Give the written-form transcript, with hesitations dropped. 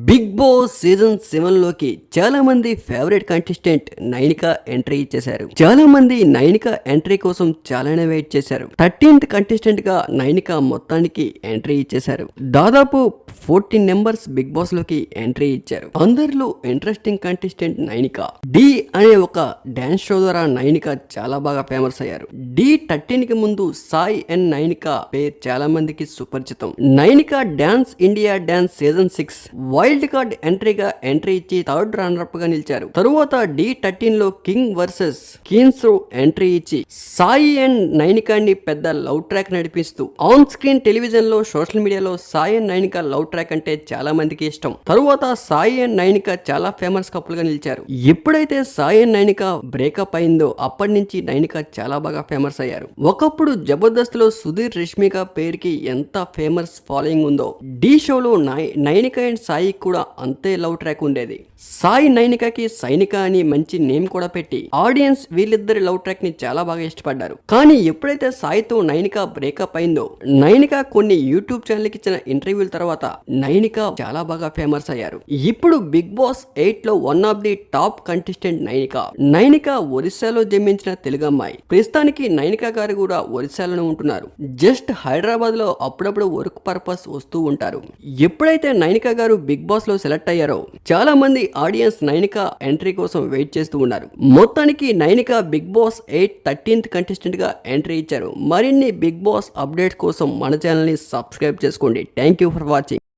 Big boss season 7 లోకి చాలా మంది ఫేవరెట్ కంటెస్టెంట్ నైనిక ఎంట్రీ ఇచ్చేశారు. చాలా మంది నైనిక ఎంట్రీ కోసం చాలానే వెయిట్ చేశారు. 13th కంటెస్టెంట్ గా నైనిక మొత్తానికి ఎంట్రీ ఇచ్చేశారు. దాదాపు 14 మెంబర్స్ బిగ్ బాస్ లోకి ఎంట్రీ ఇచ్చారు. అందరిలో ఇంట్రెస్టింగ్ కంటెస్టెంట్ నైనిక. డి అనే ఒక డాన్స్ షో ద్వారా నైనిక చాలా బాగా ఫేమస్ అయ్యారు. D13 కి ముందు సాయి అండ్ నైనిక పేరు చాలా మందికి సుపరిచితం. Nainika dance India dance season 6 wild card ఎంట్రీగా ఎంట్రీ ఇచ్చి థర్డ్ రన్నర్ అప్ గా నిలిచారు. తరువాత D13 లో కింగ్ వర్సెస్ కీన్స్ ఎంట్రీ ఇచ్చి సాయి అండ్ నైనికాని పెద్ద లవ్ ట్రాక్ నడిపిస్తూ ఆన్ స్క్రీన్ టెలివిజన్ లో సోషల్ మీడియాలో Sai and Nainika love track అంటే చాలా మందికి ఇష్టం. తరువాత సాయి అండ్ నైనిక చాలా ఫేమస్ కపుల్ గా నిలిచారు. ఎప్పుడైతే సాయి అండ్ నైనిక బ్రేకప్ అయిందో అప్పటి నుంచి నైనిక చాలా బాగా ఫేమస్ అయ్యారు. ఒకప్పుడు జబర్దస్త్ లో సుధీర్ రష్మిక పేరుకి ఎంత ఫేమస్ ఫాలోయింగ్ ఉందో డి షోలో నైనిక అండ్ సాయి కూడా అంతే లవ్ ట్రాక్ ఉండేది. సాయి నైనికకి సైనిక అని మంచి నేమ్ కూడా పెట్టి ఆడియన్స్ వీళ్ళిద్దరి లవ్ ట్రాక్ ని చాలా బాగా ఇష్టపడ్డారు. కానీ ఎప్పుడైతే సాయితో నైనిక బ్రేకప్ అయిందో నైనిక కొన్ని యూట్యూబ్ ఛానల్ కి ఇచ్చిన ఇంటర్వ్యూల తర్వాత నైనిక చాలా బాగా ఫేమస్ అయ్యారు. ఇప్పుడు బిగ్ బాస్ 8 లో one of the top contestant Nainika. Nainika ఒరిస్సాలో జన్మించిన తెలుగు అమ్మాయి. ప్రస్తుతానికి నైనిక గారు కూడా ఒరిస్సాలోనే ఉంటున్నారు. జస్ట్ హైదరాబాద్ లో అప్పుడప్పుడు వర్క్ పర్పస్ వస్తూ ఉంటారు. ఎప్పుడైతే నైనిక గారు బిగ్ బాస్ లో సెలెక్ట్ అయ్యారో చాలా మంది ఆడియన్స్ నైనిక ఎంట్రీ కోసం వెయిట్ చేస్తూ ఉన్నారు. మొత్తానికి Nainika Big Boss 8 13th contestant గా ఎంట్రీ ఇచ్చారు. మరిన్ని బిగ్ బాస్ అప్డేట్స్ కోసం మన ఛానల్ ని సబ్స్క్రైబ్ చేసుకోండి. Thank you for watching.